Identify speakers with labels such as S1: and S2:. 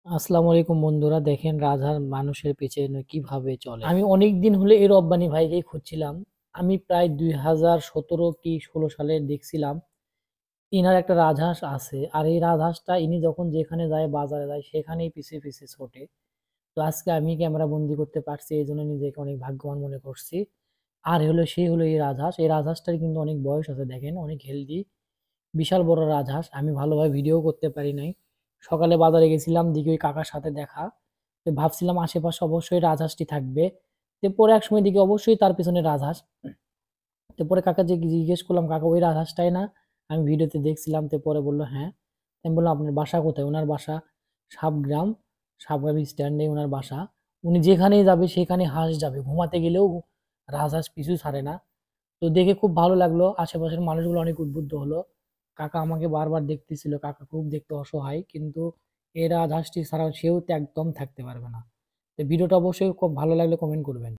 S1: আসসালামু আলাইকুম বন্ধুরা, দেখেন রাজহাঁস মানুষের পেছনে কিভাবে চলে। আমি অনেক দিন হলে এই রব্বানী ভাইকেই খুঁজছিলাম। আমি প্রায় 2017 কি 16 সালে দেখছিলাম ইনার একটা রাজহাঁস আছে, আর এই রাজহাঁসটা ইনি যখন যেখানে যায়, বাজারে যায়, সেখানেই পিছে পিছে ছোটে। তো আজকে আমি ক্যামেরা বন্দি করতে পারছি, এই জন্য নিজেকে অনেক ভাগ্যবান মনে করছি। আর হলো সেই হলো এই রাজহাঁস। এই রাজহাঁসটার কিন্তু অনেক বয়স আছে, দেখেন অনেক হেলদি, বিশাল বড় রাজহাঁস। আমি ভালোভাবে ভিডিও করতে পারি নাই। সকালে বাজারে গেছিলাম, দিকে ওই কাকার সাথে দেখা, তো ভাবছিলাম আশেপাশে অবশ্যই রাজহাঁসটি থাকবে। তো পরে এক সময় দিকে অবশ্যই তার পিছনে রাজহাঁস। তো পরে কাকা যে জিজ্ঞেস করলাম, কাকা ওই রাজহাঁসটাই না? আমি ভিডিওতে দেখছিলাম। তো পরে বললো হ্যাঁ। আমি বললাম আপনার বাসা কোথায়? ওনার বাসা সাবগ্রাম, সাবগ্রাম স্ট্যান্ডে ওনার বাসা। উনি যেখানেই যাবে সেখানে হাঁস যাবে, ঘুমাতে গেলেও রাজহাঁস পিছু ছাড়ে না। তো দেখে খুব ভালো লাগলো, আশেপাশের মানুষগুলো অনেক উদ্বুদ্ধ হলো। কাকা আমাকে বারবার দেখতেছিল, কাকা খুব দেখতে অসহায়, কিন্তু এই রাজহাঁসটি ছাড়াও সেও তো একদম থাকতে পারবে না। তো ভিডিওটা অবশ্যই খুব ভালো লাগলে কমেন্ট করবেন।